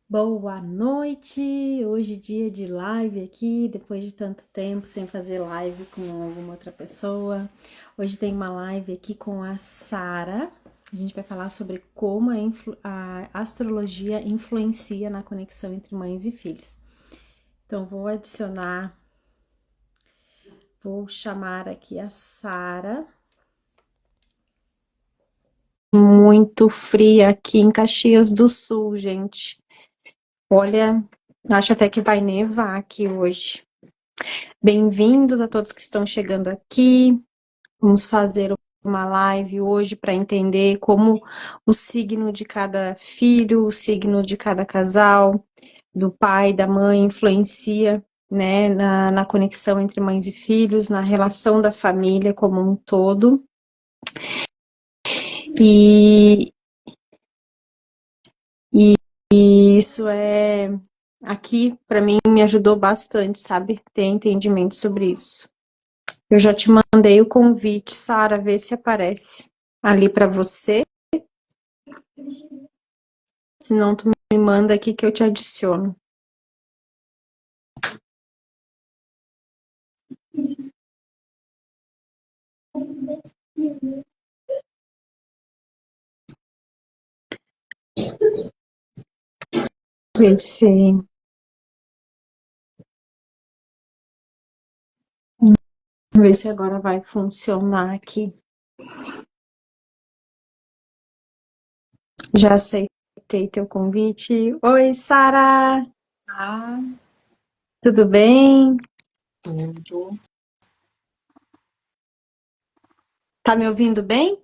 Boa noite! Hoje dia de live aqui, depois de tanto tempo sem fazer live com alguma outra pessoa. Hoje tem uma live aqui com a Sara. A gente vai falar sobre como a astrologia influencia na conexão entre mães e filhos. Então vou chamar aqui a Sara. Muito fria aqui em Caxias do Sul, gente. Olha, acho até que vai nevar aqui hoje. Bem-vindos a todos que estão chegando aqui. Vamos fazer uma live hoje para entender como o signo de cada filho, o signo de cada casal, do pai, da mãe, influencia, né, na conexão entre mães e filhos, na relação da família como um todo. E, e isso aqui, para mim, me ajudou bastante, sabe? Ter entendimento sobre isso. Eu já te mandei o convite, Sara, vê se aparece ali para você. Se não, tu me manda aqui que eu te adiciono. Ver se, ver se agora vai funcionar aqui. Já aceitei teu convite. Oi, Sara! Ah, Tudo bem? tudo. Tá me ouvindo bem?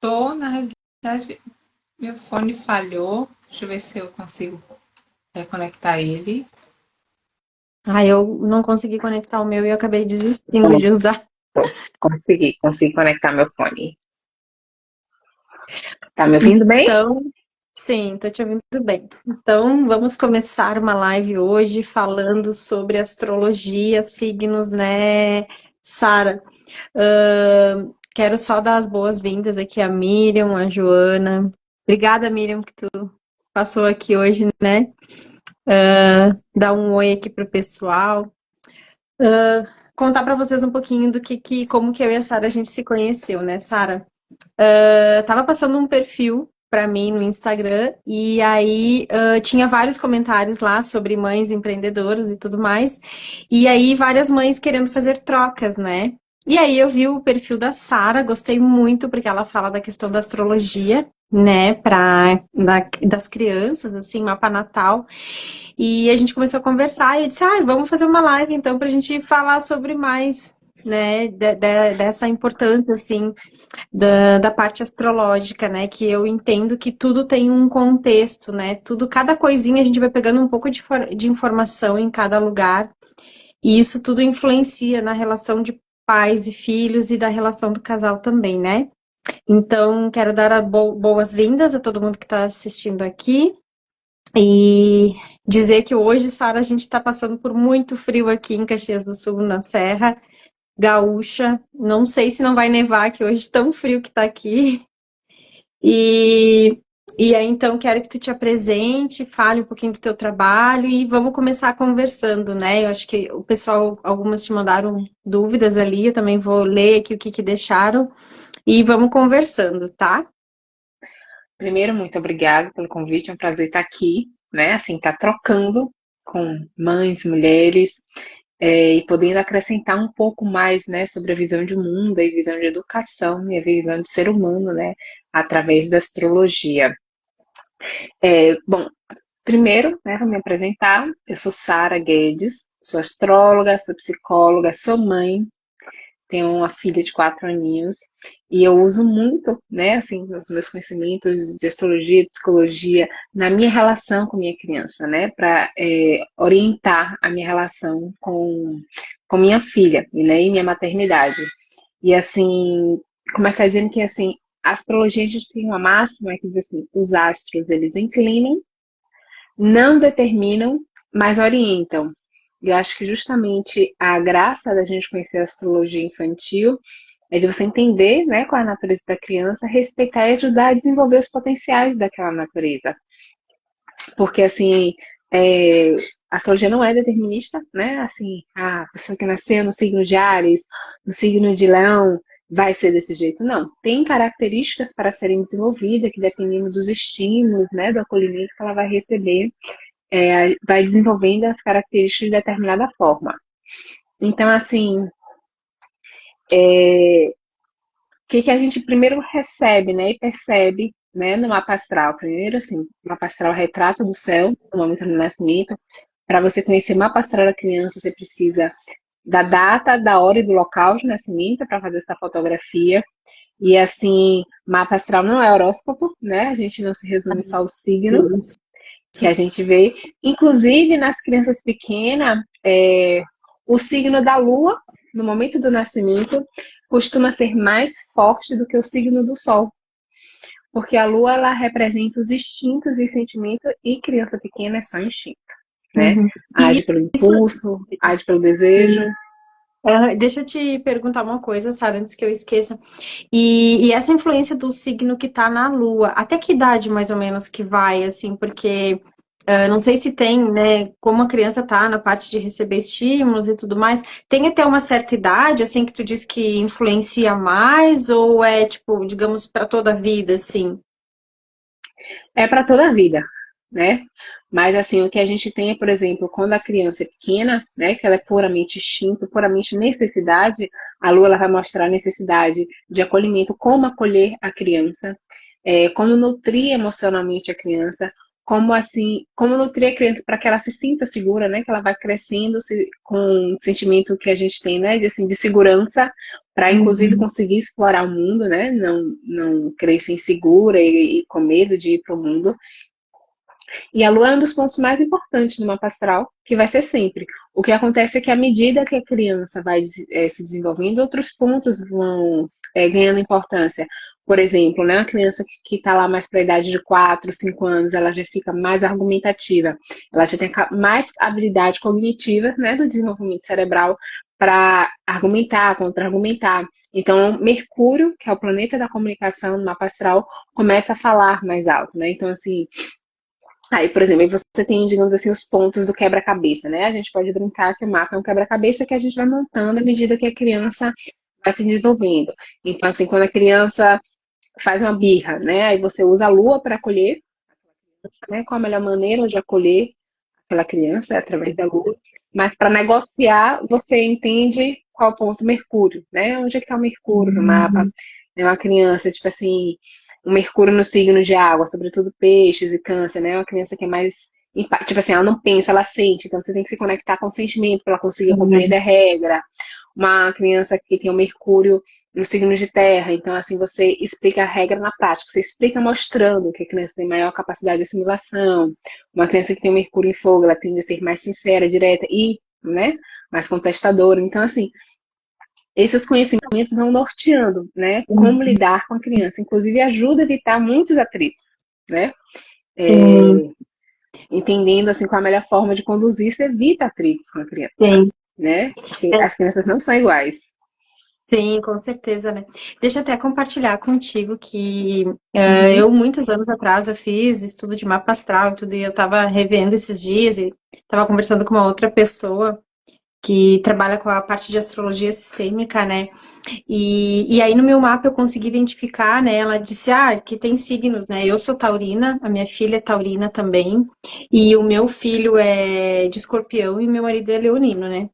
Na realidade, meu fone falhou. Deixa eu ver se eu consigo reconectar ele. Ah, eu não consegui conectar o meu e eu acabei desistindo de usar. Consegui conectar meu fone. Tá me ouvindo bem? Então, sim, tô te ouvindo bem. Então, vamos começar uma live hoje falando sobre astrologia, signos, né, Sara? Quero só dar as boas-vindas aqui a Miriam, a Joana. Obrigada, Miriam, que tu passou aqui hoje, né? Dar um oi aqui pro pessoal. Contar para vocês um pouquinho do como que eu e a Sara a gente se conheceu, né, Sara? Tava passando um perfil para mim no Instagram e aí tinha vários comentários lá sobre mães empreendedoras e tudo mais. E aí várias mães querendo fazer trocas, né? E aí eu vi o perfil da Sara, gostei muito porque ela fala da questão da astrologia, né, das crianças, assim, mapa natal. E a gente começou a conversar e eu disse, vamos fazer uma live então pra gente falar sobre mais, né, dessa importância, assim, da parte astrológica, né? Que eu entendo que tudo tem um contexto, né? Tudo, cada coisinha a gente vai pegando um pouco de informação em cada lugar, e isso tudo influencia na relação de pais e filhos e da relação do casal também, né? Então, quero dar boas-vindas a todo mundo que está assistindo aqui e dizer que hoje, Sara, a gente está passando por muito frio aqui em Caxias do Sul, na Serra Gaúcha. Não sei se não vai nevar, que hoje tão frio que tá aqui. E, e aí, então, quero que tu te apresente, fale um pouquinho do teu trabalho e vamos começar conversando, né? Eu acho que o pessoal, algumas te mandaram dúvidas ali, eu também vou ler aqui o que deixaram e vamos conversando, tá? Primeiro, muito obrigada pelo convite. É um prazer estar aqui, né? Assim, estar trocando com mães, mulheres, e podendo acrescentar um pouco mais, né, sobre a visão de mundo e visão de educação e a visão de ser humano, né, através da astrologia. Bom, primeiro, né, vou me apresentar. Eu sou Sara Guedes, sou astróloga, sou psicóloga, sou mãe, tenho uma filha de 4 aninhos e eu uso muito, né, assim, os meus conhecimentos de astrologia, de psicologia na minha relação com minha criança, né, para orientar a minha relação com minha filha, né, e minha maternidade. E assim, começar dizendo que assim, a astrologia a gente tem uma máxima que diz assim, os astros eles inclinam, não determinam, mas orientam. E eu acho que justamente a graça da gente conhecer a astrologia infantil é de você entender, né, qual é a natureza da criança, respeitar e ajudar a desenvolver os potenciais daquela natureza. Porque, assim, é, a astrologia não é determinista, né? Assim, a pessoa que nasceu no signo de Áries, no signo de Leão, vai ser desse jeito. Não. Tem características para serem desenvolvidas que, dependendo dos estímulos, né, do acolhimento que ela vai receber, vai desenvolvendo as características de determinada forma. Então, assim, o que a gente primeiro recebe, né, e percebe, né, no mapa astral? Primeiro, assim, o mapa astral é retrato do céu no momento do nascimento. Para você conhecer o mapa astral da criança, você precisa da data, da hora e do local de nascimento para fazer essa fotografia. E assim, mapa astral não é horóscopo, né? A gente não se resume só ao signo Isso. que a gente vê. Inclusive, nas crianças pequenas, o signo da lua, no momento do nascimento, costuma ser mais forte do que o signo do sol. Porque a lua, ela representa os instintos e sentimentos, e criança pequena é só instinto, né? Uhum. Age E pelo isso, impulso, age pelo desejo. deixa eu te perguntar uma coisa, Sara, antes que eu esqueça. E essa influência do signo que tá na Lua, até que idade mais ou menos que vai, assim, porque não sei se tem, né, como a criança tá na parte de receber estímulos e tudo mais, tem até uma certa idade, assim, que tu diz que influencia mais, ou é, tipo, digamos, para toda a vida, assim? É para toda a vida, né? Mas assim, o que a gente tem é, por exemplo, quando a criança é pequena, né, que ela é puramente instinto, puramente necessidade, a lua ela vai mostrar a necessidade de acolhimento, como acolher a criança, como nutrir emocionalmente a criança, como assim, como nutrir a criança para que ela se sinta segura, né? Que ela vai crescendo com um sentimento que a gente tem, né? De, assim, de segurança, para inclusive Uhum. conseguir explorar o mundo, né? Não crescer insegura e com medo de ir para o mundo. E a lua é um dos pontos mais importantes do mapa astral, que vai ser sempre. O que acontece é que à medida que a criança vai se desenvolvendo, outros pontos vão ganhando importância. Por exemplo, né, uma criança que está lá mais para a idade de 4, 5 anos, ela já fica mais argumentativa, ela já tem mais habilidade cognitiva, né, do desenvolvimento cerebral para argumentar, contra-argumentar. Então, Mercúrio, que é o planeta da comunicação no mapa astral, começa a falar mais alto, né? Então, assim, aí, por exemplo, aí você tem, digamos assim, os pontos do quebra-cabeça, né? A gente pode brincar que o mapa é um quebra-cabeça que a gente vai montando à medida que a criança vai se desenvolvendo. Então, assim, quando a criança faz uma birra, né? Aí você usa a lua para acolher, né? Qual a melhor maneira de acolher aquela criança é através da lua. Mas para negociar, você entende qual o ponto Mercúrio, né? Onde é que está o Mercúrio no mapa? Uhum. É uma criança, tipo assim, o Mercúrio no signo de água, sobretudo peixes e câncer, né? Uma criança que é mais. Tipo assim, ela não pensa, ela sente. Então você tem que se conectar com o sentimento para ela conseguir compreender a regra. Uma criança que tem o Mercúrio no signo de terra, então assim você explica a regra na prática, você explica mostrando que a criança tem maior capacidade de assimilação. Uma criança que tem o Mercúrio em fogo, ela tende a ser mais sincera, direta e, né, mais contestadora. Então assim, esses conhecimentos vão norteando, né, como Uhum. lidar com a criança, inclusive ajuda a evitar muitos atritos, né? Sim, É, entendendo assim qual a melhor forma de conduzir, você evita atritos com a criança, sim. né? Porque as crianças não são iguais. Sim, com certeza, né? Deixa eu até compartilhar contigo que Uhum. eu, muitos anos atrás, eu fiz estudo de mapa astral e tudo, e eu tava revendo esses dias e tava conversando com uma outra pessoa que trabalha com a parte de astrologia sistêmica, né? E aí no meu mapa eu consegui identificar, né? Ela disse, que tem signos, né? Eu sou taurina, a minha filha é taurina também, e o meu filho é de escorpião e meu marido é leonino, né?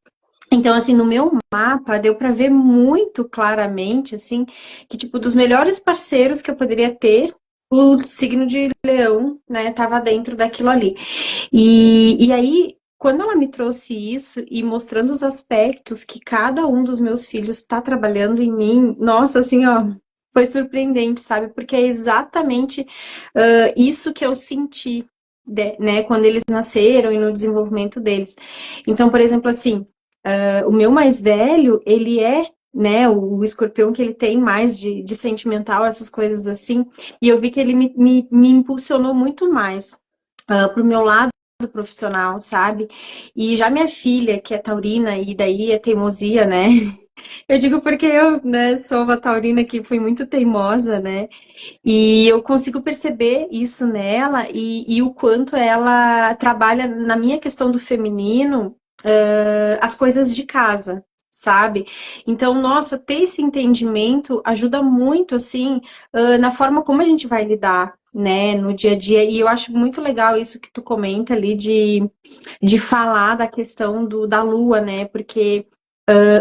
Então, assim, no meu mapa deu para ver muito claramente, assim, que, tipo, dos melhores parceiros que eu poderia ter, o signo de leão, né, tava dentro daquilo ali. E aí, quando ela me trouxe isso e mostrando os aspectos que cada um dos meus filhos está trabalhando em mim, nossa, assim, ó, foi surpreendente, sabe? Porque é exatamente isso que eu senti, né, quando eles nasceram e no desenvolvimento deles. Então, por exemplo, assim, o meu mais velho, ele é, né, o escorpião que ele tem mais de sentimental, essas coisas assim, e eu vi que ele me impulsionou muito mais pro meu lado profissional, sabe? E já minha filha, que é taurina, e daí é teimosia, né? Eu digo porque eu, né, sou uma taurina que fui muito teimosa, né? E eu consigo perceber isso nela e o quanto ela trabalha na minha questão do feminino, as coisas de casa, sabe? Então, nossa, ter esse entendimento ajuda muito, assim, na forma como a gente vai lidar, né, no dia a dia. E eu acho muito legal isso que tu comenta ali de falar da questão da lua, né? Porque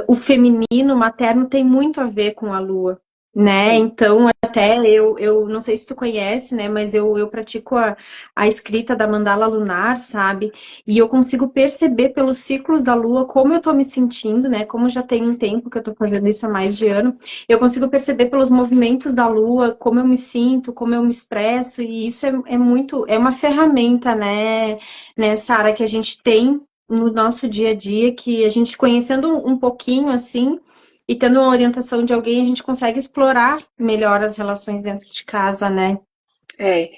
o feminino materno tem muito a ver com a lua, né? Sim. Então, até eu não sei se tu conhece, né? Mas eu pratico a escrita da mandala lunar, sabe? E eu consigo perceber pelos ciclos da lua como eu tô me sentindo, né? Como já tem um tempo que eu tô fazendo isso há mais de ano, eu consigo perceber pelos movimentos da lua como eu me sinto, como eu me expresso, e isso é muito, é uma ferramenta, né, Sara, que a gente tem no nosso dia a dia, que a gente conhecendo um pouquinho assim e tendo uma orientação de alguém, a gente consegue explorar melhor as relações dentro de casa, né? É,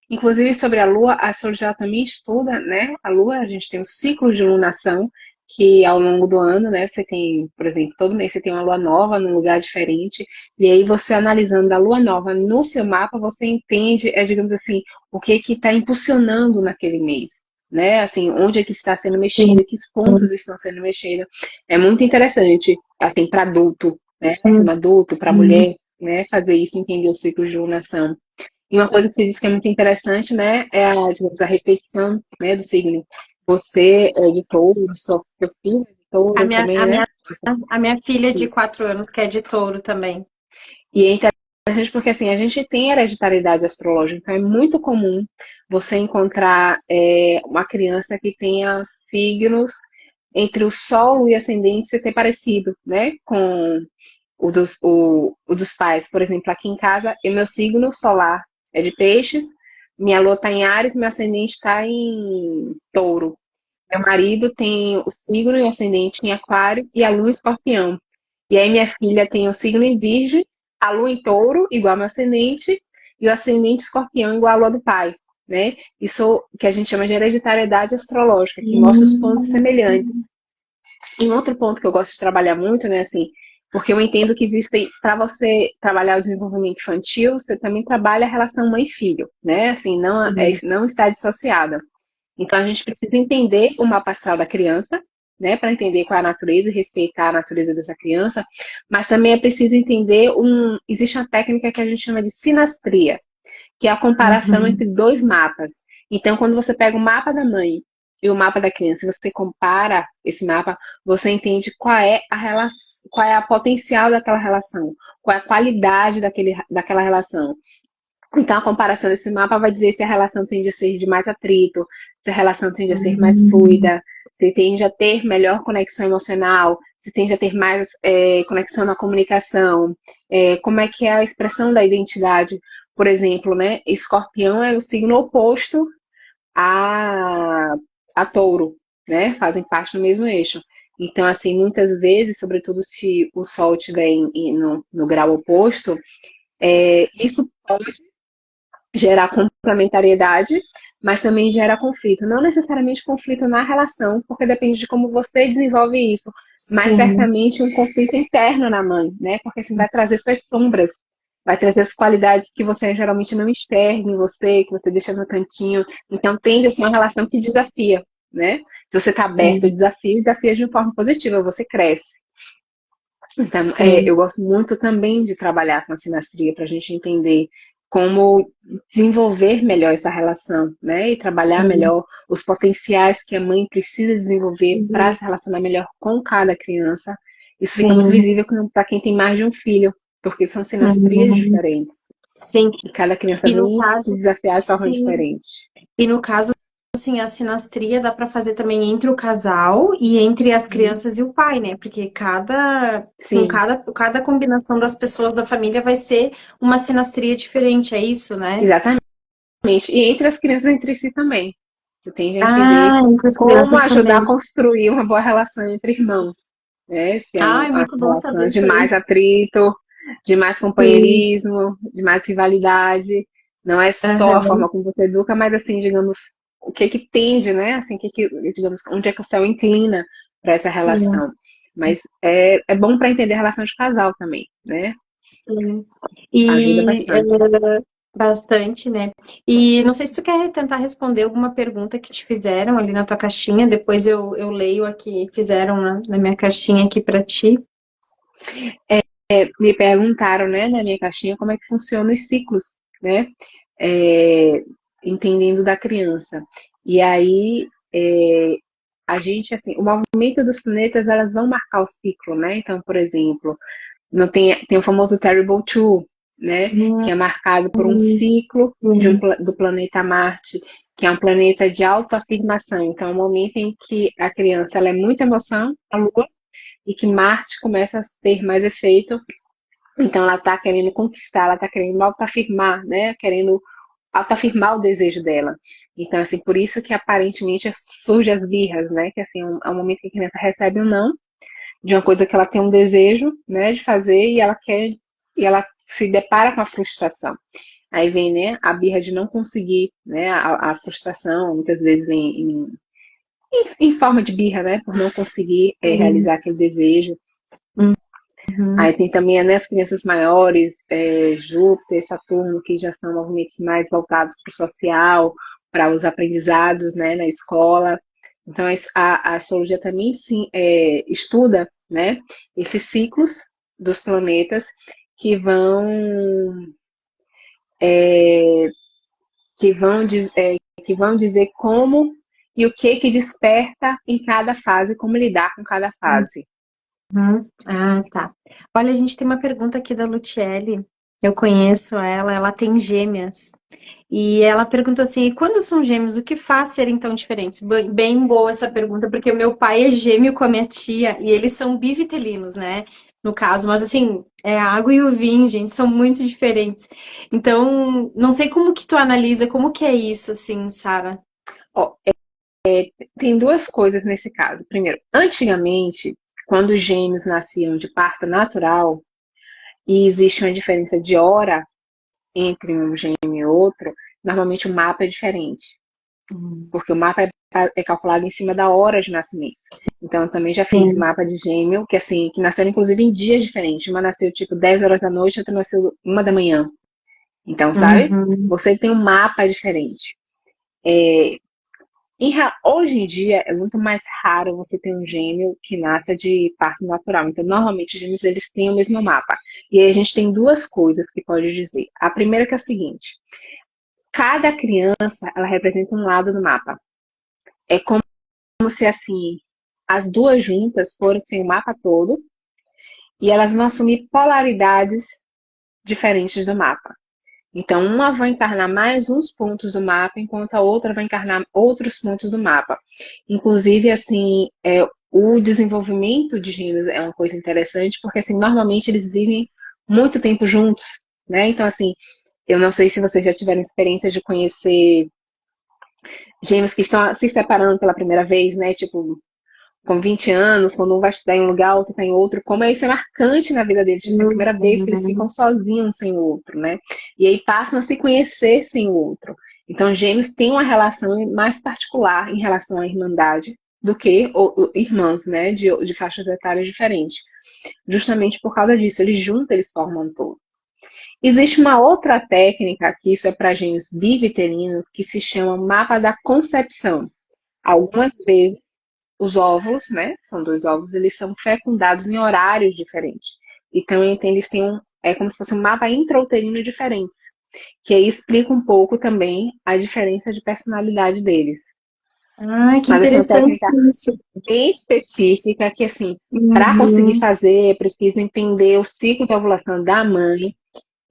inclusive sobre a Lua, a astrologia também estuda, né? A Lua, a gente tem os ciclos de lunação, que ao longo do ano, né, você tem, por exemplo, todo mês você tem uma lua nova num lugar diferente, e aí você analisando a lua nova no seu mapa, você entende, digamos assim, o que que está impulsionando naquele mês, né? Assim, onde é que está sendo Sim. mexida, que pontos estão sendo mexidos. É muito interessante, assim, para adulto, né? Assim, adulto, para mulher, né, fazer isso, entender os ciclos de lunação. E uma coisa que você disse que é muito interessante, né, é digamos, a repetição, né, do signo. Você é de touro, seu filho é de A touro minha, também, a né? minha, a minha filha de 4 anos, que é de touro também. E é interessante porque, assim, a gente tem hereditariedade astrológica, então é muito comum você encontrar uma criança que tenha signos entre o Sol e ascendente ser ter parecido, né, com o dos pais. Por exemplo, aqui em casa, o meu signo solar é de peixes, minha lua está em Áries, meu ascendente está em touro. Meu marido tem o signo e o ascendente em aquário e a lua em escorpião. E aí minha filha tem o signo em virgem, a lua em touro, igual ao meu ascendente, e o ascendente escorpião igual à lua do pai. Né? Isso que a gente chama de hereditariedade astrológica, que mostra os pontos semelhantes. E um outro ponto que eu gosto de trabalhar muito, né, assim, porque eu entendo que existe, para você trabalhar o desenvolvimento infantil, você também trabalha a relação mãe-filho, né? Assim, não, Sim. não está dissociada. Então a gente precisa entender o mapa astral da criança, né, para entender qual é a natureza e respeitar a natureza dessa criança, mas também é preciso entender existe uma técnica que a gente chama de sinastria, que é a comparação Uhum. entre dois mapas. Então, quando você pega o mapa da mãe e o mapa da criança, e você compara esse mapa, você entende qual é a relação, qual é a potencial daquela relação, qual é a qualidade daquela relação. Então, a comparação desse mapa vai dizer se a relação tende a ser de mais atrito, se a relação tende a ser mais fluida, se tende a ter melhor conexão emocional, se tende a ter mais conexão na comunicação, como é que é a expressão da identidade. Por exemplo, né, Escorpião é o signo oposto a, a Touro, né? Fazem parte do mesmo eixo. Então, assim, muitas vezes, sobretudo se o Sol estiver no grau oposto, isso pode gerar complementariedade, mas também gera conflito. Não necessariamente conflito na relação, porque depende de como você desenvolve isso, mas Sim. certamente um conflito interno na mãe, né? Porque assim vai trazer suas sombras, vai trazer as qualidades que você geralmente não enxerga em você, que você deixa no cantinho. Então tende a ser uma relação que desafia, né? Se você está aberto ao Sim. desafio, desafia de uma forma positiva, você cresce. Então, Sim. eu gosto muito também de trabalhar com a sinastria para a gente entender como desenvolver melhor essa relação, né? E trabalhar melhor os potenciais que a mãe precisa desenvolver para se relacionar melhor com cada criança. Isso fica muito Sim. visível para quem tem mais de um filho, porque são sinastrias Sim. diferentes. Sim. E cada criança E no vem se caso, desafiar de forma sim. diferente. E no caso, assim, a sinastria dá para fazer também entre o casal e entre as crianças e o pai, né? Porque Sim, cada combinação das pessoas da família vai ser uma sinastria diferente, é isso, né? exatamente. E entre as crianças entre si também. Você tende a entender Ah, entre as como crianças ajudar a também. construir uma boa relação entre irmãos. Né? Se é Ai, uma muito bom relação saber de isso aí. mais atrito, de mais Sim. companheirismo, de mais rivalidade. Não é só a Aham. forma como você educa, mas assim, digamos, o que que tende, né? Assim, digamos, onde é que o céu inclina para essa relação. Mas é bom para entender a relação de casal também, né? Sim. Ajuda E bastante. bastante, né? E não sei se tu quer tentar responder alguma pergunta que te fizeram ali na tua caixinha, depois eu leio aqui, fizeram na minha caixinha aqui para ti. Me perguntaram, né, na minha caixinha, como é que funcionam os ciclos, né? É, entendendo da criança. E aí, a gente, assim, o movimento dos planetas, elas vão marcar o ciclo, né? Então, por exemplo, não tem o famoso Terrible Two, né? Que é marcado por um ciclo Sim. do planeta Marte, que é um planeta de autoafirmação. Então, é um momento em que a criança ela é muita emoção, a Lua, e que Marte começa a ter mais efeito. Então, ela está querendo conquistar, ela está querendo autoafirmar, né? Querendo autoafirmar o desejo dela. Então, assim, por isso que aparentemente surgem as birras, né? Que assim, é um momento que a criança recebe um não de uma coisa que ela tem um desejo, né, de fazer e ela quer e ela se depara com a frustração. Aí vem, né, a birra de não conseguir, né, a frustração, muitas vezes em forma de birra, né, por não conseguir realizar aquele desejo. Uhum. Aí tem também né, as crianças maiores, Júpiter, Saturno, que já são movimentos mais voltados para o social, para os aprendizados né, na escola. Então, a astrologia também sim, estuda né, esses ciclos dos planetas que vão, é, que vão dizer como e o que desperta em cada fase, como lidar com cada fase. Uhum. Ah, tá. Olha, a gente tem uma pergunta aqui da Luciele. Eu conheço ela, ela tem gêmeas. E ela perguntou assim: e quando são gêmeos, o que faz serem tão diferentes? Bem boa essa pergunta, porque o meu pai é gêmeo com a minha tia e eles são bivitelinos, né? No caso, mas assim, é a água e o vinho, gente, são muito diferentes. Então, não sei como que tu analisa, como que é isso, assim, Sara? Ó, tem duas coisas nesse caso. Primeiro, antigamente, quando os gêmeos nasciam de parto natural e existe uma diferença de hora entre um gêmeo e outro, normalmente o mapa é diferente, Hum. porque o mapa é calculado em cima da hora de nascimento. Então, eu também já fiz Sim. mapa de gêmeo, que assim, que nasceram inclusive em dias diferentes. Uma nasceu tipo 10 horas da noite, outra nasceu 1 da manhã. Então, sabe? Uhum. Você tem um mapa diferente. Hoje em dia é muito mais raro você ter um gêmeo que nasça de parto natural. Então, normalmente, os gêmeos eles têm o mesmo mapa. E aí a gente tem duas coisas que pode dizer. A primeira que é o seguinte: cada criança ela representa um lado do mapa. É como se assim as duas juntas fossem o mapa todo e elas vão assumir polaridades diferentes do mapa. Então, uma vai encarnar mais uns pontos do mapa, enquanto a outra vai encarnar outros pontos do mapa. Inclusive, assim, o desenvolvimento de gêmeos é uma coisa interessante, porque, assim, normalmente eles vivem muito tempo juntos, né? Então, assim, eu não sei se vocês já tiveram experiência de conhecer gêmeos que estão se separando pela primeira vez, né? Tipo, com 20 anos, quando um vai estudar em um lugar, outro está em outro, como isso é marcante na vida deles. Tipo, assim, a primeira vez que eles ficam Uhum. sozinhos sem o outro, né? E aí passam a se conhecer sem o outro. Então, gêmeos têm uma relação mais particular em relação à irmandade do que irmãos, né? De faixas etárias diferentes. Justamente por causa disso, eles juntos, eles formam um todo. Existe uma outra técnica, que isso é para gêmeos biviterinos, que se chama mapa da concepção. Algumas vezes os óvulos, né? São dois óvulos, eles são fecundados em horários diferentes. Então, eles têm é como se fosse um mapa intrauterino diferentes, que aí explica um pouco também a diferença de personalidade deles. Ah, que Mas, assim, uma interessante técnica isso. bem específica que, assim, para conseguir Uhum. fazer, é preciso entender o ciclo de ovulação da mãe.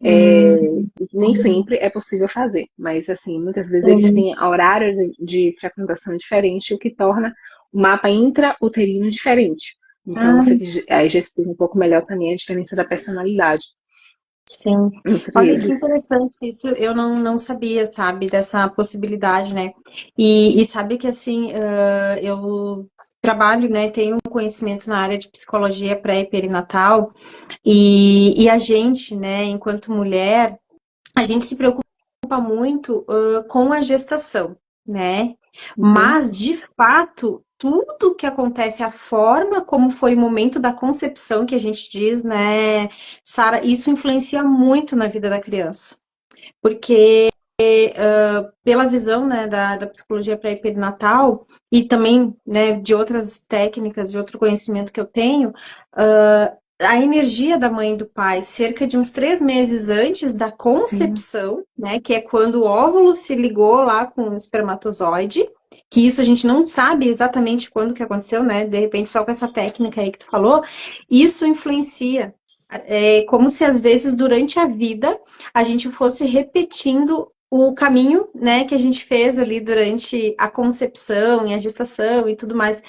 Uhum. Nem sempre é possível fazer, mas, assim, muitas vezes eles Uhum. têm horário de fecundação diferente, o que torna o mapa intrauterino diferente. Então, Ah, aí já explica um pouco melhor também a diferença da personalidade sim. entre Olha que eles. interessante isso. Eu não sabia, sabe, dessa possibilidade, né? E sabe que assim, eu trabalho, né? Tenho um conhecimento na área de psicologia pré e perinatal e a gente, né, enquanto mulher, a gente se preocupa muito com a gestação, né? Uhum. Mas, de fato, tudo que acontece, a forma como foi o momento da concepção que a gente diz, né, Sara, isso influencia muito na vida da criança. Porque pela visão, né, da psicologia pré-perinatal e também, né, de outras técnicas, de outro conhecimento que eu tenho, a energia da mãe e do pai, cerca de uns 3 meses antes da Sim. concepção, né, que é quando o óvulo se ligou lá com o espermatozoide, que isso a gente não sabe exatamente quando que aconteceu, né, de repente só com essa técnica aí que tu falou, isso influencia. É como se às vezes durante a vida a gente fosse repetindo o caminho, né, que a gente fez ali durante a concepção e a gestação e tudo mais.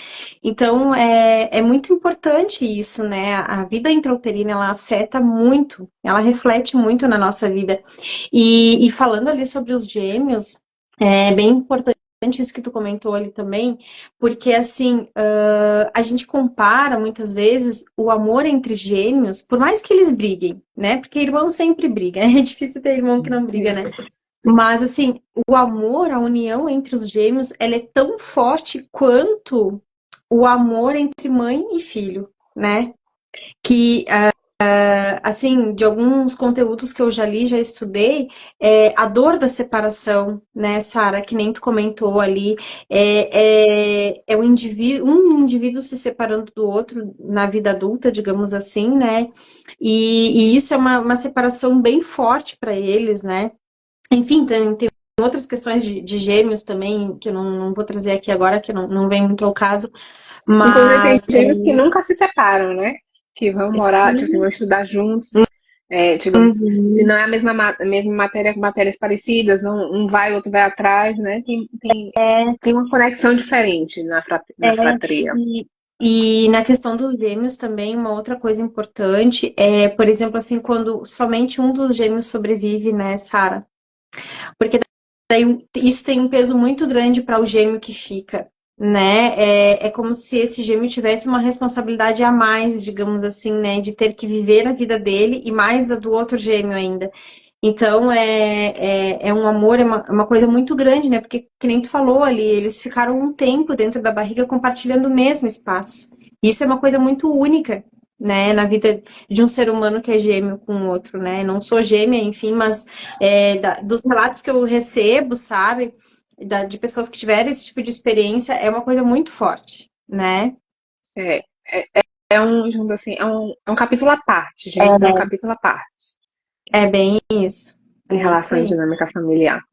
Então, é muito importante isso, né? A vida intrauterina, ela afeta muito, ela reflete muito na nossa vida. E falando ali sobre os gêmeos, é bem importante isso que tu comentou ali também, porque assim, a gente compara muitas vezes o amor entre gêmeos, por mais que eles briguem, né? Porque irmão sempre briga, é difícil ter irmão que não briga, né? Mas, assim, o amor, a união entre os gêmeos, ela é tão forte quanto o amor entre mãe e filho, né? Que, assim, de alguns conteúdos que eu já li, já estudei, a dor da separação, né, Sara, que nem tu comentou ali, é um indivíduo se separando do outro na vida adulta, digamos assim, né? E isso é uma separação bem forte para eles, né? Enfim, tem outras questões de gêmeos também, que eu não vou trazer aqui agora, que não vem muito ao caso, Inclusive, tem mas gêmeos que nunca se separam, né? Que vão morar, tipo assim, sim, vão estudar juntos. Digamos, se uhum, não é a mesma matéria, com matérias parecidas, um vai, o outro vai atrás, né? Tem uma conexão diferente é, na fratria. e, e na questão dos gêmeos também, uma outra coisa importante é, por exemplo, assim, quando somente um dos gêmeos sobrevive, né, Sara? Porque isso tem um peso muito grande para o gêmeo que fica, né? É como se esse gêmeo tivesse uma responsabilidade a mais, digamos assim, né? De ter que viver a vida dele e mais a do outro gêmeo ainda. Então, é um amor, é uma coisa muito grande, né? Porque, que nem tu falou ali, eles ficaram um tempo dentro da barriga compartilhando o mesmo espaço. Isso é uma coisa muito única, né? Na vida de um ser humano que é gêmeo com o outro, né? Não sou gêmea, enfim, mas dos relatos que eu recebo, sabe? De pessoas que tiveram esse tipo de experiência, é uma coisa muito forte, né? É, digamos assim, é um capítulo à parte, Gêmeos é um É, capítulo à parte é bem isso. em É isso relação à aí. dinâmica familiar.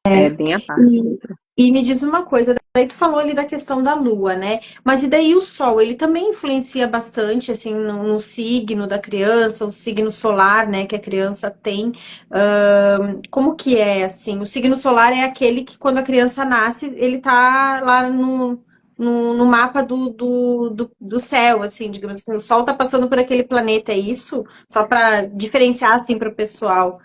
É bem à parte E, mesmo. e me diz uma coisa, daí tu falou ali da questão da lua, né? Mas e daí o sol, ele também influencia bastante, assim, no signo da criança, o signo solar, né, que a criança tem. Como que é, assim? O signo solar é aquele que quando a criança nasce, ele tá lá no mapa do céu, assim, digamos assim. O sol tá passando por aquele planeta, é isso? Só para diferenciar, assim, para o pessoal.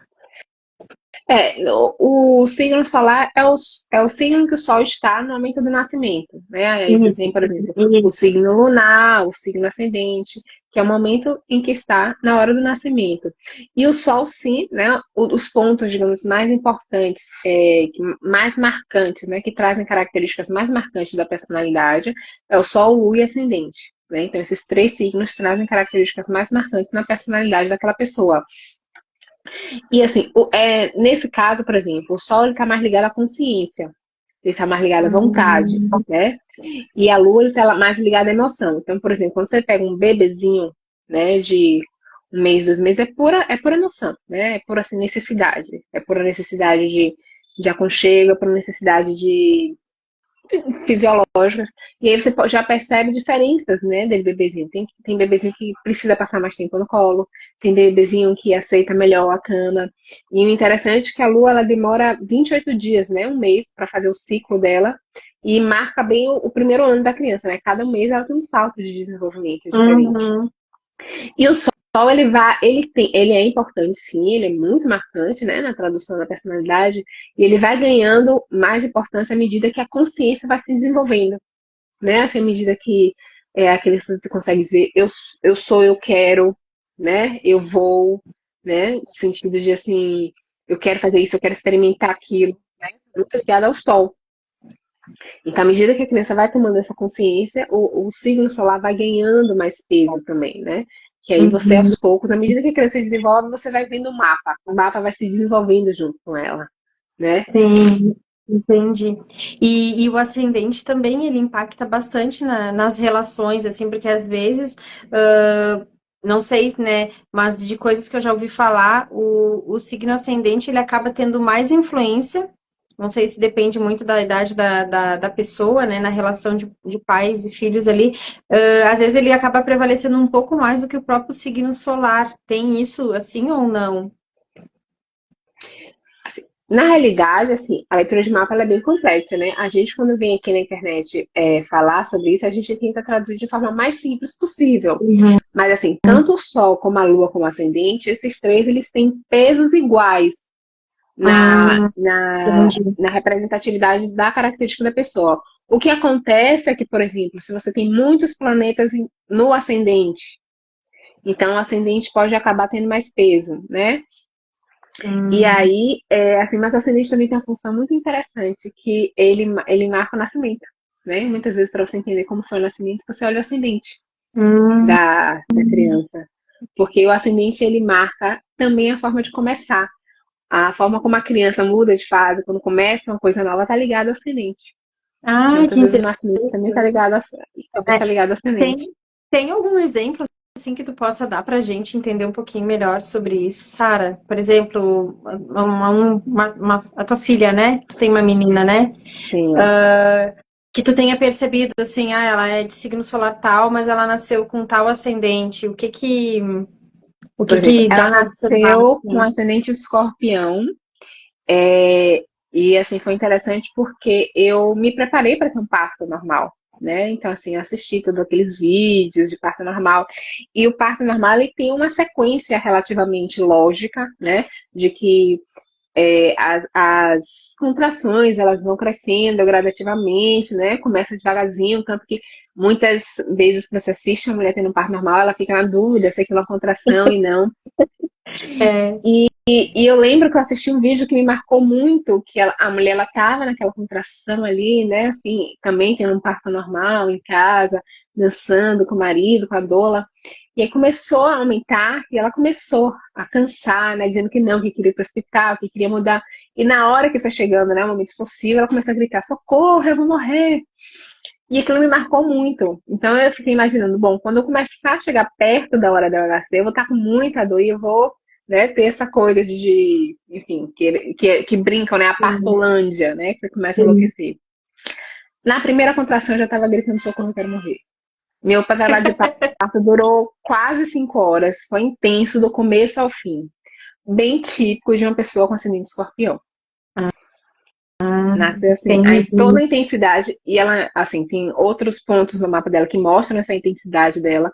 O signo solar é o signo que o Sol está no momento do nascimento, né? Aí você Isso, tem, por exemplo, o isso. signo lunar, o signo ascendente, que é o momento em que está na hora do nascimento. E o Sol, sim, né? Os pontos, digamos, mais importantes, mais marcantes, né? Que trazem características mais marcantes da personalidade, é o Sol, Lua e Ascendente. Né? Então, esses três signos trazem características mais marcantes na personalidade daquela pessoa. E assim, nesse caso, por exemplo, o Sol está mais ligado à consciência, ele está mais ligado à vontade, Hum, né? E a Lua está mais ligada à emoção. Então, por exemplo, quando você pega um bebezinho, né, de 1 mês, 2 meses, é pura emoção, né? É pura assim, necessidade. É pura necessidade de aconchego, é pura necessidade de fisiológicas, e aí você já percebe diferenças, né, dele bebezinho. Tem bebezinho que precisa passar mais tempo no colo, tem bebezinho que aceita melhor a cama. E o interessante é que a lua ela demora 28 dias, né, 1 mês, para fazer o ciclo dela, e marca bem o primeiro ano da criança, né? Cada mês ela tem um salto de desenvolvimento diferente. uhum, E o sol, ele é importante, sim, ele é muito marcante, né, na tradução da personalidade, e ele vai ganhando mais importância à medida que a consciência vai se desenvolvendo, né, assim, à medida que a criança consegue dizer, eu sou, eu quero, né, eu vou, né, no sentido de, assim, eu quero fazer isso, eu quero experimentar aquilo, né, muito ligado ao sol. Então, à medida que a criança vai tomando essa consciência, o signo solar vai ganhando mais peso também, né? Que aí você, Uhum. aos poucos, à medida que a criança se desenvolve, você vai vendo o mapa vai se desenvolvendo junto com ela, né? Sim, entendi. E o ascendente também, ele impacta bastante nas relações, assim, porque às vezes, não sei, né, mas de coisas que eu já ouvi falar, o signo ascendente, ele acaba tendo mais influência, não sei se depende muito da idade da pessoa, né, na relação de pais e filhos ali, às vezes ele acaba prevalecendo um pouco mais do que o próprio signo solar. Tem isso, assim, ou não? Assim, na realidade, assim, a leitura de mapa ela é bem complexa, né? A gente, quando vem aqui na internet falar sobre isso, a gente tenta traduzir de forma mais simples possível. Uhum. Mas, assim, tanto o Sol, como a Lua, como o Ascendente, esses três, eles têm pesos iguais Ah, entendi. na representatividade da característica da pessoa. O que acontece é que, por exemplo, se você tem muitos planetas no ascendente, então o ascendente pode acabar tendo mais peso, né? E Hum. aí, assim, mas o ascendente também tem uma função muito interessante, que ele marca o nascimento, né? Muitas vezes, para você entender como foi o nascimento, você olha o ascendente Hum, da criança. Porque o ascendente, ele marca também a forma de começar. A forma como a criança muda de fase, quando começa uma coisa nova, tá ligada ao ascendente. E ah, muitas que vezes o nascimento interessante. também tá ligado também É, tá ligado ao ascendente. tem, tem algum exemplo assim que tu possa dar para a gente entender um pouquinho melhor sobre isso, Sara? Por exemplo, a tua filha, né? Tu tem uma menina, né? Sim. Que tu tenha percebido assim, ela é de signo solar tal, mas ela nasceu com tal ascendente. O Por que exemplo, que dá ela para observar? nasceu com Assim? ascendente escorpião. E assim foi interessante porque eu me preparei para ter um parto normal, né? Então assim, eu assisti todos aqueles vídeos de parto normal. E o parto normal ele tem uma sequência relativamente lógica, né? De que as contrações elas vão crescendo gradativamente, né? Começa devagarzinho, tanto que muitas vezes que você assiste uma mulher tendo um parto normal, ela fica na dúvida se aquilo é uma contração e não. É. E eu lembro que eu assisti um vídeo que me marcou muito, que a mulher ela tava naquela contração ali, né? Assim, também tendo um parto normal em casa, dançando com o marido, com a doula. E aí começou a aumentar e ela começou a cansar, né? Dizendo que não, que queria ir para o hospital, que queria mudar. E na hora que foi chegando, né? O momento possível, ela começou a gritar: socorro, eu vou morrer. E aquilo me marcou muito. Então eu fiquei imaginando, bom, quando eu começar a chegar perto da hora dela nascer, eu vou estar com muita dor e eu vou, né, ter essa coisa enfim, que brincam, né, a Sim, partolândia, né, que você começa a sim. enlouquecer. Na primeira contração eu já estava gritando, socorro, eu quero morrer. Meu trabalho de parto durou quase 5 horas, foi intenso do começo ao fim. Bem típico de uma pessoa com ascendente escorpião. Ah, Nasceu assim, aí toda entendi. a intensidade, e ela, assim, tem outros pontos no mapa dela que mostram essa intensidade dela,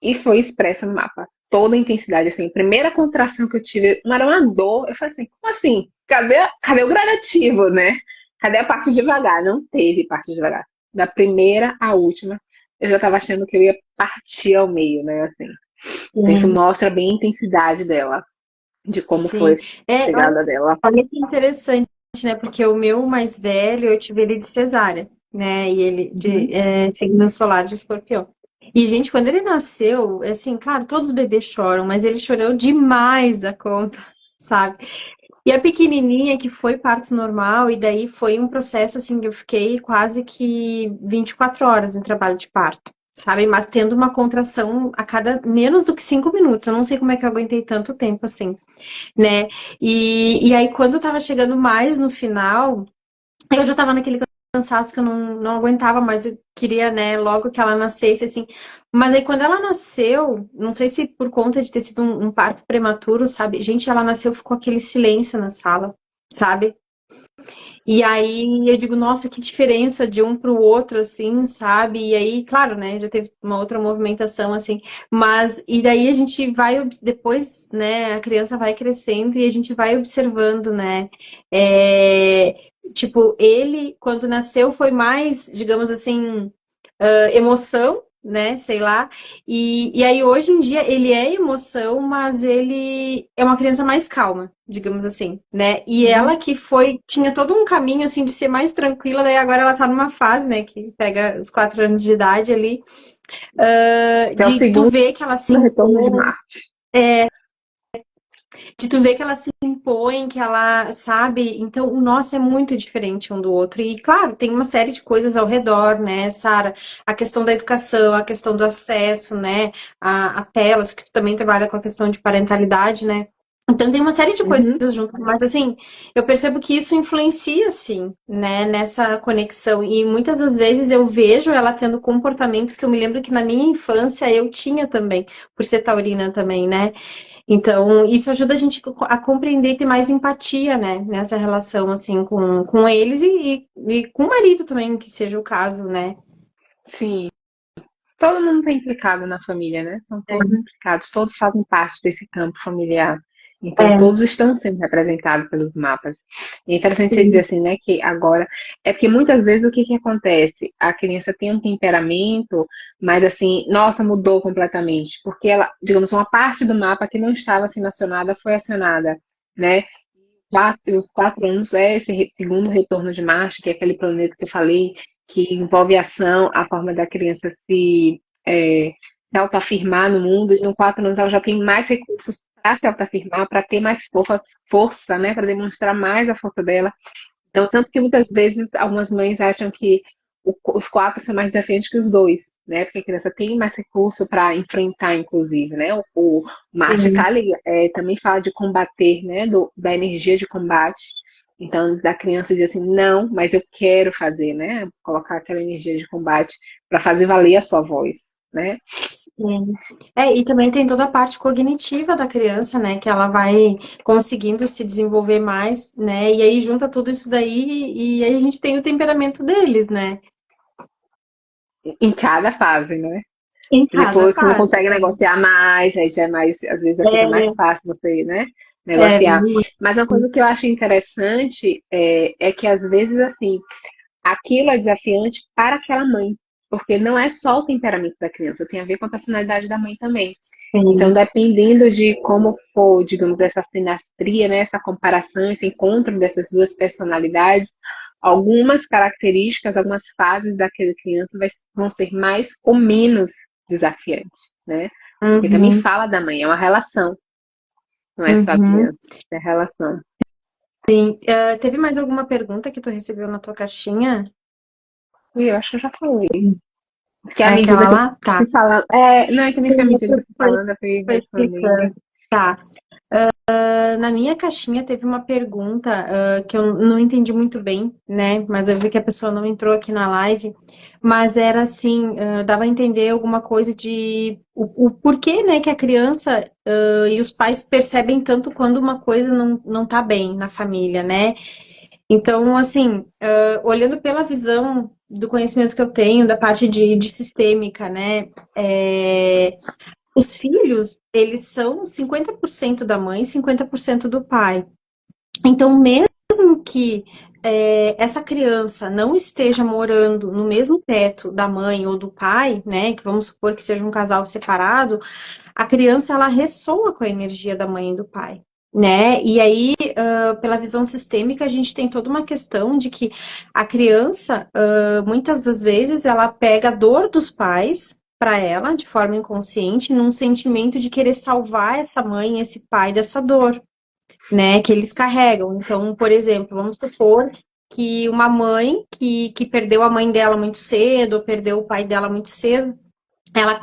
e foi expressa no mapa. Toda a intensidade, assim, a primeira contração que eu tive, não era uma dor, eu falei assim, como assim? Cadê o gradativo, né? Cadê a parte devagar? Não teve parte devagar. Da primeira à última, eu já tava achando que eu ia partir ao meio, né, assim. Então isso Sim, mostra bem a intensidade dela, de como foi sim. a chegada dela. Olha que interessante, né? Porque o meu mais velho, eu tive ele de cesárea, né? E ele de Uhum. signo solar de escorpião. E, gente, quando ele nasceu, assim, claro, todos os bebês choram, mas ele chorou demais da conta, sabe? E a pequenininha que foi parto normal, e daí foi um processo assim que eu fiquei quase que 24 horas em trabalho de parto, sabe? Mas tendo uma contração a cada menos do que 5 minutos. Eu não sei como é que eu aguentei tanto tempo assim, né? E aí, quando eu tava chegando mais no final, eu já tava naquele cansaço que eu não aguentava mais, eu queria, né, logo que ela nascesse, assim. Mas aí, quando ela nasceu, não sei se por conta de ter sido um parto prematuro, sabe? Gente, ela nasceu, ficou aquele silêncio na sala, sabe? E aí eu digo, nossa, que diferença de um para o outro, assim, sabe? E aí, claro, né, já teve uma outra movimentação, assim, mas, e daí a gente vai, depois, né, a criança vai crescendo e a gente vai observando, né, tipo, ele, quando nasceu, foi mais, digamos assim, emoção, né? Sei lá. E aí, hoje em dia, ele é emoção, mas ele é uma criança mais calma, digamos assim, né? E ela Uhum. que foi, tinha todo um caminho, assim, de ser mais tranquila, daí agora ela tá numa fase, né, que pega os 4 anos de idade ali, Que é o de tu segundo ver que ela se retorno de impõe, Marte. de tu ver que ela se impõe, que ela sabe. Então, o nosso é muito diferente um do outro. E, claro, tem uma série de coisas ao redor, né, Sara? A questão da educação, a questão do acesso, né, a telas, que tu também trabalha com a questão de parentalidade, né? Então, tem uma série de coisas Uhum. junto, mas assim, eu percebo que isso influencia, sim, né, nessa conexão. E muitas das vezes eu vejo ela tendo comportamentos que eu me lembro que na minha infância eu tinha também, por ser taurina também, né? Então, isso ajuda a gente a compreender e ter mais empatia, né, nessa relação, assim, com eles e com o marido também, que seja o caso, né? Sim. Todo mundo está implicado na família, né? São todos implicados, todos fazem parte desse campo familiar. Então, É, todos estão sendo representados pelos mapas. E é interessante você dizer sim, assim, né, que agora. É porque muitas vezes o que que acontece? A criança tem um temperamento, mas assim, nossa, mudou completamente. Porque ela, digamos, uma parte do mapa que não estava assim acionada foi acionada, né? Os 4 anos é esse segundo retorno de Marte, que é aquele planeta que eu falei, que envolve a ação, a forma da criança se autoafirmar no mundo, e no 4 anos ela já tem mais recursos para se autoafirmar, para ter mais força, né, para demonstrar mais a força dela. Então, tanto que muitas vezes algumas mães acham que os 4 são mais desafiantes que os dois, né? Porque a criança tem mais recurso para enfrentar, inclusive, né? O Marte sim. Kali também fala de combater, né? Da energia de combate. Então, da criança dizer assim, não, mas eu quero fazer, né? Colocar aquela energia de combate para fazer valer a sua voz, né? Sim. É, e também tem toda a parte cognitiva da criança, né, que ela vai conseguindo se desenvolver mais, né, e aí junta tudo isso daí e aí a gente tem o temperamento deles, né, Em cada fase, né? em E cada depois você fase. consegue negociar mais, aí já é mais, às vezes já fica mais É, fácil você, né, é, negociar. Mas uma coisa que eu acho interessante é que às vezes assim, aquilo é desafiante para aquela mãe, porque não é só o temperamento da criança, tem a ver com a personalidade da mãe também. Então, sim. dependendo de como for, digamos, essa sinastria, né, essa comparação, esse encontro dessas duas personalidades, algumas características, algumas fases daquela criança vão ser mais ou menos desafiantes, né? Porque também Uhum, fala da mãe, é uma relação, não é só a uhum. criança, é a relação. Teve mais alguma pergunta que tu recebeu na tua caixinha? Ui, eu acho que eu já falei. Porque à É medida aquela que eu lá? Tá. fui falando. Não é que nem foi à Sim, medida que eu fui falando, eu fui foi respondendo. explicando. Tá. Na minha caixinha teve uma pergunta, que eu não entendi muito bem, né? Mas eu vi que a pessoa não entrou aqui na live. Mas era assim, dava a entender alguma coisa de o porquê, né, que a criança, e os pais percebem tanto quando uma coisa não tá bem na família, né? Então, assim, olhando pela visão do conhecimento que eu tenho, da parte de sistêmica, né? Os filhos, eles são 50% da mãe, 50% do pai. Então, mesmo que essa criança não esteja morando no mesmo teto da mãe ou do pai, né, que vamos supor que seja um casal separado, a criança ela ressoa com a energia da mãe e do pai. Né? E aí, pela visão sistêmica, a gente tem toda uma questão de que a criança, muitas das vezes, ela pega a dor dos pais para ela, de forma inconsciente, num sentimento de querer salvar essa mãe, esse pai dessa dor, né, que eles carregam. Então, por exemplo, vamos supor que uma mãe que perdeu a mãe dela muito cedo, ou perdeu o pai dela muito cedo,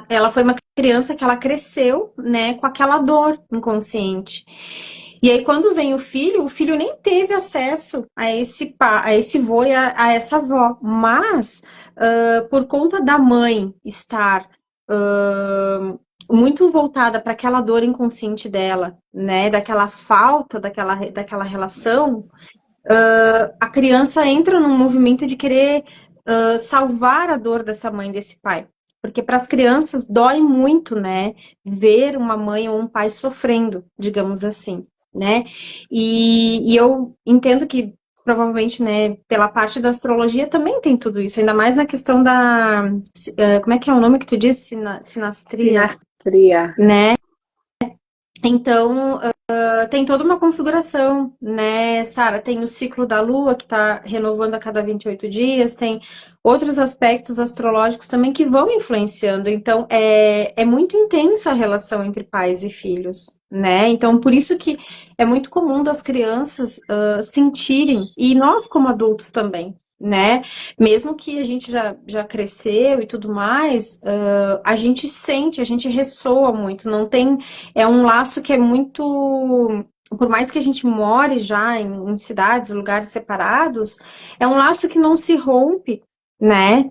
ela foi uma criança que ela cresceu, né, com aquela dor inconsciente. E aí, quando vem o filho nem teve acesso a esse vô e a essa avó. Mas, por conta da mãe estar muito voltada para aquela dor inconsciente dela, né, daquela falta daquela relação, a criança entra num movimento de querer salvar a dor dessa mãe, desse pai. Porque para as crianças dói muito, né? Ver uma mãe ou um pai sofrendo, digamos assim, né? E eu entendo que provavelmente, né, pela parte da astrologia também tem tudo isso, ainda mais na questão da, como é que é o nome que tu disse? Sinastria, Sinastria. né? Então, tem toda uma configuração, né, Sara? Tem o ciclo da Lua, que está renovando a cada 28 dias, tem outros aspectos astrológicos também que vão influenciando. Então, é muito intenso a relação entre pais e filhos, né? Então, por isso que é muito comum das crianças sentirem, e nós como adultos também, né? Mesmo que a gente já cresceu e tudo mais, a gente sente, a gente ressoa muito, não tem é um laço que é muito. Por mais que a gente more já em cidades, lugares separados, é um laço que não se rompe, né?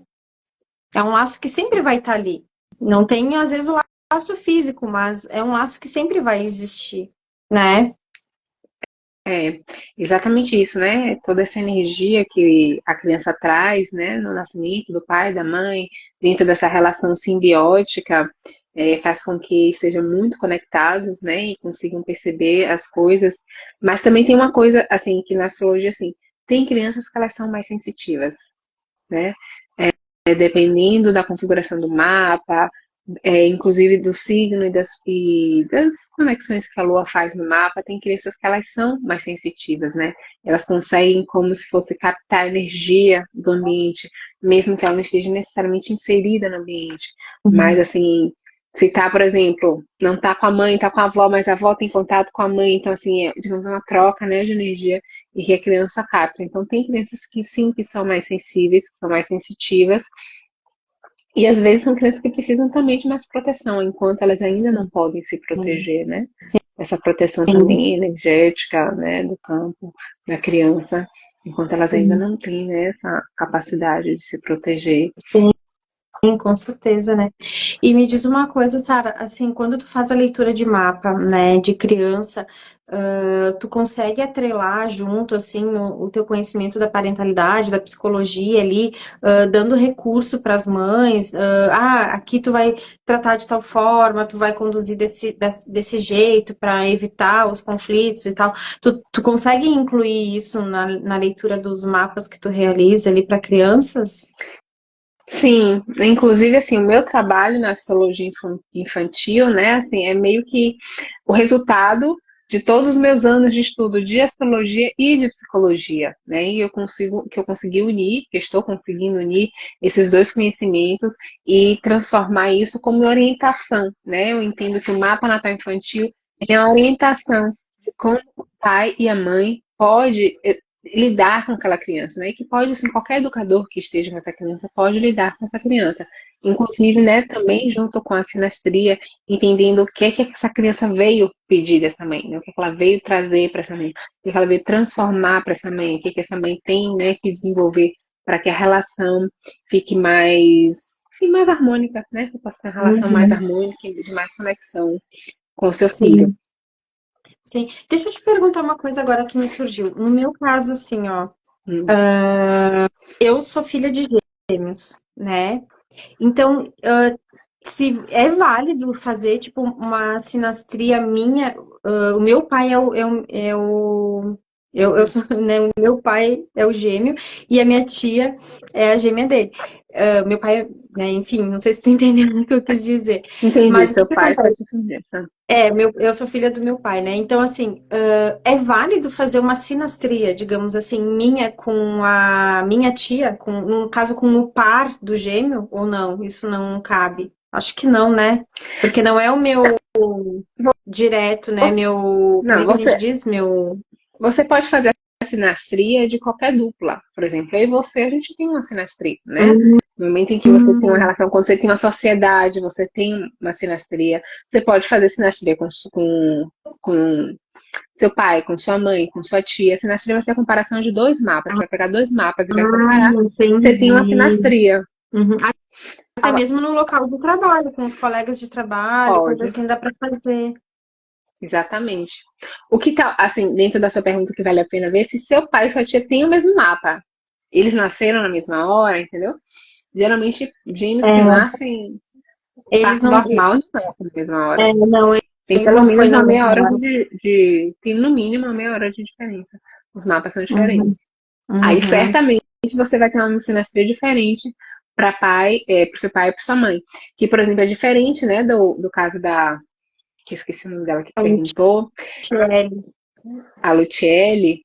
É um laço que sempre vai estar ali. Não tem, às vezes, o laço físico, mas é um laço que sempre vai existir, né? É, exatamente isso, né? Toda essa energia que a criança traz, né, no nascimento do pai, da mãe, dentro dessa relação simbiótica, faz com que estejam muito conectados, né, e consigam perceber as coisas. Mas também tem uma coisa, assim, que na astrologia, assim, tem crianças que elas são mais sensitivas, né? Dependendo da configuração do mapa, inclusive do signo e das conexões que a Lua faz no mapa, tem crianças que elas são mais sensitivas, né? Elas conseguem como se fosse captar a energia do ambiente, mesmo que ela não esteja necessariamente inserida no ambiente. Mas assim, se tá, por exemplo, não tá com a mãe, tá com a avó, mas a avó tem contato com a mãe, então assim, digamos, uma troca, né, de energia e que a criança capta. Então tem crianças que sim, que são mais sensíveis, que são mais sensitivas, e às vezes são crianças que precisam também de mais proteção, enquanto elas ainda não podem se proteger, né? Essa proteção Sim, também energética, né, do campo, da criança, enquanto elas ainda sim, não têm, né, essa capacidade de se proteger. sim. Com certeza, né? E me diz uma coisa, Sara, assim, quando tu faz a leitura de mapa, né, de criança, tu consegue atrelar junto, assim, o teu conhecimento da parentalidade, da psicologia ali, dando recurso para as mães, aqui tu vai tratar de tal forma, tu vai conduzir desse jeito para evitar os conflitos e tal. Tu consegue incluir isso na leitura dos mapas que tu realiza ali para crianças? Sim, inclusive assim, o meu trabalho na astrologia infantil, né, assim, é meio que o resultado de todos os meus anos de estudo de astrologia e de psicologia, né? E eu consegui unir, que eu estou conseguindo unir esses dois conhecimentos e transformar isso como orientação, né? Eu entendo que o mapa natal infantil é uma orientação de como o pai e a mãe pode lidar com aquela criança, né? E que pode, assim, qualquer educador que esteja com essa criança pode lidar com essa criança. Inclusive, né, também junto com a sinastria, entendendo o que é que essa criança veio pedir dessa mãe, né? O que é que ela veio trazer para essa mãe, o que é que ela veio transformar para essa mãe, o que é que essa mãe tem, né, que desenvolver para que a relação fique mais harmônica, né? Que possa ter uma relação mais Uhum. harmônica e de mais conexão com o seu filho. Sim. Sim, deixa eu te perguntar uma coisa agora que me surgiu. No meu caso, assim, ó, Hum. eu sou filha de gêmeos, né? Então, se é válido fazer, tipo, uma sinastria minha, o meu pai eu sou, né, o meu pai é o gêmeo e a minha tia é a gêmea dele. Meu pai, né, enfim, não sei se tu entendeu o que eu quis dizer. Entendi, Mas o que seu que pai foi acontece? te sugerir. Eu sou filha do meu pai, né? Então, assim, é válido fazer uma sinastria, digamos assim, minha com a minha tia, no caso com o par do gêmeo, ou não? Isso não cabe? Acho que não, né? Porque não é o meu direto, né? Como Não, é que a gente você, diz? Meu. Você pode fazer a sinastria de qualquer dupla. Por exemplo, eu e você, a gente tem uma sinastria, né? Hum, No momento em que você tem uma relação, quando você tem uma sociedade, você tem uma sinastria. Você pode fazer sinastria com seu pai, com sua mãe, com sua tia. A sinastria vai ser a comparação de dois mapas. Você vai pegar dois mapas e vai comparar. Você tem uma entendi. sinastria. Uhum. Até Ah, mesmo no local de trabalho, com os colegas de trabalho, coisa pode, assim, dá para fazer. exatamente. O que tá, assim, dentro da sua pergunta que vale a pena ver, se seu pai e sua tia têm o mesmo mapa. Eles nasceram na mesma hora, entendeu? Geralmente, gêmeos que É, nascem eles parto não. normal não nascem na mesma hora. Não, Tem eles pelo não foi menos na uma meia mesma hora hora. tem no mínimo uma meia hora de diferença. Os mapas são Uhum. diferentes. Aí Uhum. certamente você vai ter uma sinastria diferente para pai, para seu pai e para sua mãe. Que, por exemplo, é diferente, né, do caso da, que eu esqueci o nome dela que perguntou, Michele. a Luciele.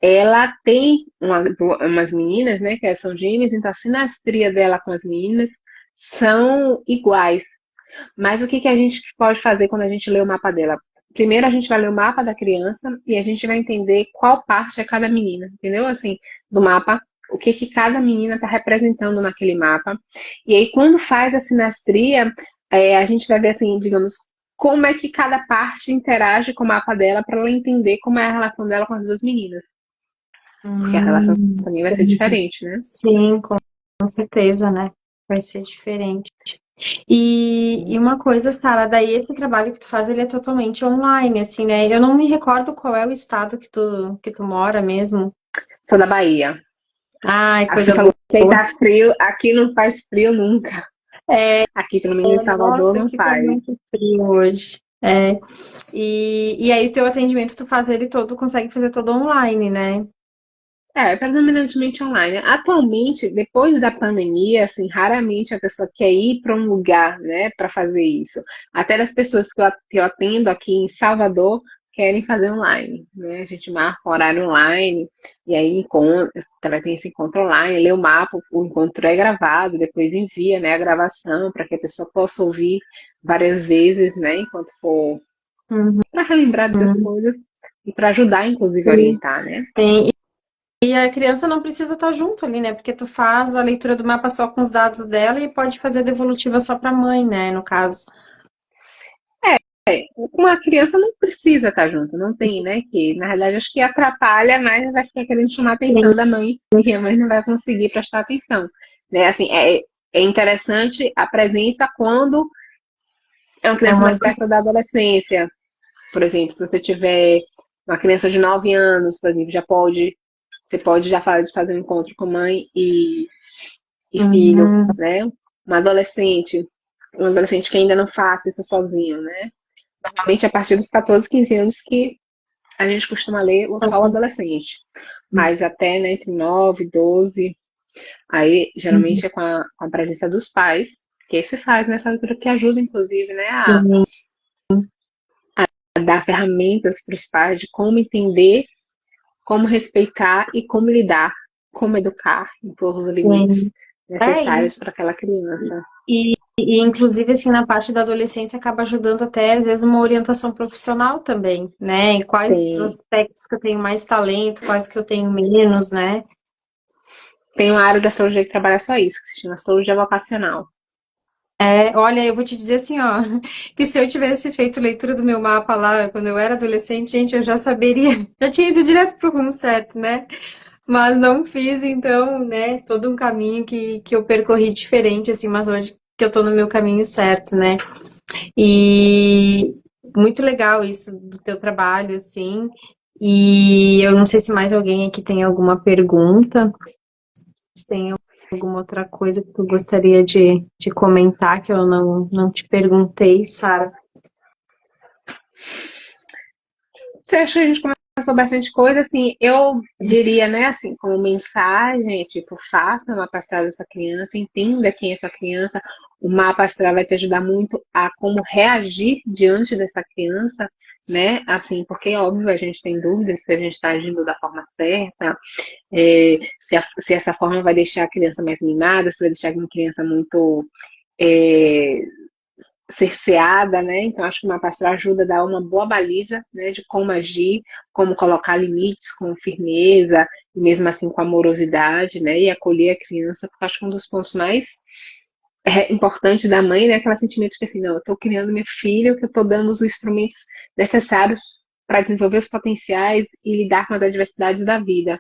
Ela tem umas meninas, né, que são gêmeas, então a sinastria dela com as meninas são iguais. Mas o que que a gente pode fazer quando a gente lê o mapa dela? Primeiro a gente vai ler o mapa da criança e a gente vai entender qual parte é cada menina, entendeu? Assim, do mapa, o que que cada menina está representando naquele mapa. E aí, quando faz a sinastria, a gente vai ver, assim, digamos, como é que cada parte interage com o mapa dela para ela entender como é a relação dela com as duas meninas. Porque a relação também vai ser Entendi. diferente, né? Sim, com certeza, né? Vai ser diferente. E uma coisa, Sara, daí esse trabalho que tu faz, ele é totalmente online, assim, né? Eu não me recordo qual é o estado que tu mora mesmo. Sou da Bahia. Ai, Ah, você coisa falou que aí boa. tá frio, aqui não faz frio nunca. É, Aqui, pelo menos em Salvador, nossa, não aqui tá faz. muito frio hoje. É. E aí o teu atendimento, tu faz ele todo, consegue fazer todo online, né? Predominantemente online. Atualmente, depois da pandemia, assim, raramente a pessoa quer ir para um lugar, né, para fazer isso. Até das pessoas que eu atendo aqui em Salvador querem fazer online, né? A gente marca um horário online e aí ela tem esse encontro online, lê o mapa, o encontro é gravado, depois envia, né, a gravação para que a pessoa possa ouvir várias vezes, né, enquanto for Uhum. para relembrar das coisas e para ajudar, inclusive, a Sim. orientar, né? Sim. E a criança não precisa estar junto ali, né? Porque tu faz a leitura do mapa só com os dados dela e pode fazer a devolutiva só para a mãe, né? No caso. Uma criança não precisa estar junto, não tem, né? Que na realidade acho que atrapalha, mas vai ficar querendo chamar a atenção Sim, da mãe e a mãe não vai conseguir prestar atenção, né? Assim, é interessante a presença quando é uma é criança uma... mais perto da adolescência. Por exemplo, se você tiver uma criança de 9 anos, por exemplo, você pode já fazer um encontro com mãe e filho, Uhum, né? Um adolescente que ainda não faça isso sozinho, né? Normalmente a partir dos 14, 15 anos que a gente costuma ler só o adolescente. Mas até, né, entre 9 e 12, aí geralmente é com a presença dos pais, que aí você faz nessa leitura que ajuda, inclusive, né, uhum, a dar ferramentas para os pais de como entender, como respeitar e como lidar, como educar, impor os limites sim. É, necessários para aquela criança. inclusive, assim, na parte da adolescência acaba ajudando até, às vezes, uma orientação profissional também, né? Em quais os Tem, aspectos que eu tenho mais talento, quais que eu tenho menos, né? tem uma área da astrologia que trabalha só isso, que se chama astrologia vocacional. É, olha, eu vou te dizer assim, ó, que se eu tivesse feito leitura do meu mapa lá quando eu era adolescente, gente, eu já saberia, já tinha ido direto pro rumo certo, né? Mas não fiz, então, né, todo um caminho que eu percorri diferente, assim, mas hoje que eu tô no meu caminho certo, né? E muito legal isso do teu trabalho, assim. E eu não sei se mais alguém aqui tem alguma pergunta, se tem alguma outra coisa que tu gostaria de comentar que eu não te perguntei, Sara. Você acha que a gente conversou bastante coisa? Assim, eu diria, né, assim, como mensagem, tipo, faça uma mapa astral dessa criança, entenda quem é essa criança. O mapa astral vai te ajudar muito a como reagir diante dessa criança, né? Assim, porque, óbvio, a gente tem dúvidas se a gente está agindo da forma certa, se essa forma vai deixar a criança mais mimada, se vai deixar uma criança muito é, cerceada, né? Então acho que o mapa astral ajuda a dar uma boa baliza, né, de como agir, como colocar limites com firmeza, e mesmo assim com amorosidade, né, e acolher a criança, porque acho que um dos pontos mais importantes da mãe, né, aquele sentimento de que assim, não, eu estou criando meu filho, que eu estou dando os instrumentos necessários para desenvolver os potenciais e lidar com as adversidades da vida.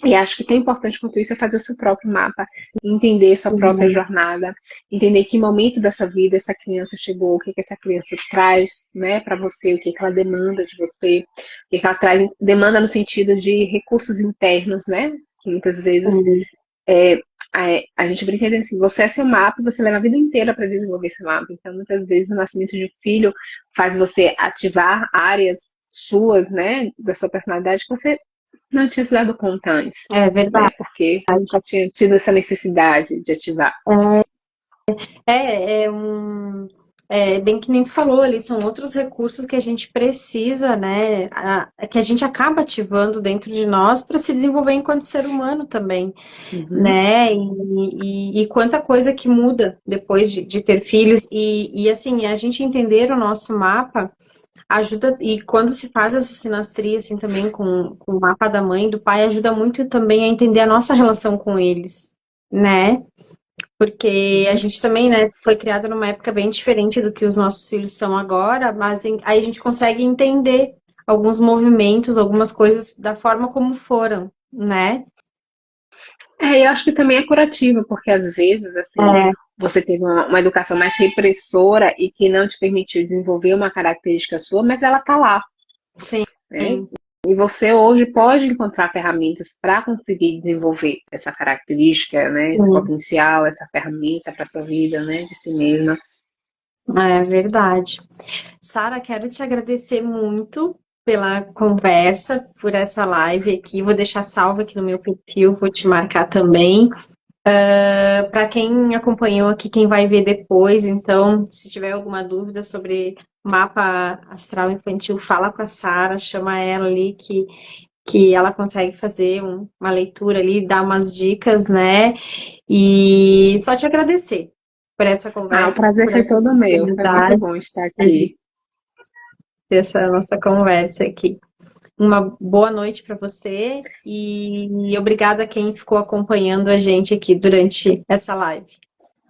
E acho que tão importante quanto isso é fazer o seu próprio mapa, entender sua própria Uhum. jornada, entender que momento da sua vida essa criança chegou, o que que essa criança traz, né, para você, o que que ela demanda de você, o que que ela traz, demanda no sentido de recursos internos, né, que muitas vezes Sim, é, a gente brinca dizendo assim, você é seu mapa, você leva a vida inteira para desenvolver esse mapa. Então, muitas vezes o nascimento de um filho faz você ativar áreas suas, né, da sua personalidade que você Não tinha se dado conta antes, É né? verdade. Porque nunca tinha tido essa necessidade de ativar. É, é um, é bem que nem tu falou ali, são outros recursos que a gente precisa, né? Que a gente acaba ativando dentro de nós para se desenvolver enquanto ser humano também, Uhum. né? E quanta coisa que muda depois de ter filhos. E assim, a gente entender o nosso mapa ajuda, e quando se faz essa sinastria assim também com o mapa da mãe e do pai, ajuda muito também a entender a nossa relação com eles, né? Porque a Uhum. gente também, né, foi criada numa época bem diferente do que os nossos filhos são agora, mas aí a gente consegue entender alguns movimentos, algumas coisas da forma como foram, né? Eu acho que também é curativo, porque às vezes, assim, É, você teve uma educação mais repressora e que não te permitiu desenvolver uma característica sua, mas ela tá lá, sim, né? E você hoje pode encontrar ferramentas para conseguir desenvolver essa característica, né? Esse sim, potencial, essa ferramenta para sua vida, né? De si mesma. é verdade. Sara, quero te agradecer muito pela conversa, por essa live aqui. Vou deixar salvo aqui no meu perfil, vou te marcar também. Para quem acompanhou aqui, quem vai ver depois, então, se tiver alguma dúvida sobre mapa astral infantil, fala com a Sara, chama ela ali que ela consegue fazer uma leitura ali, dar umas dicas, né? E só te agradecer por essa Ah, o conversa, prazer por foi essa todo meu. Foi muito oportunidade bom estar de aqui. ter essa nossa conversa aqui. Uma boa noite para você e obrigada a quem ficou acompanhando a gente aqui durante essa live.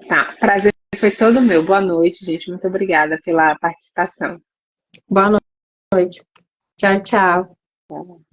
Tá, prazer foi todo meu. Boa noite, gente. Muito obrigada pela participação. Boa noite. Tchau, tchau. Tá.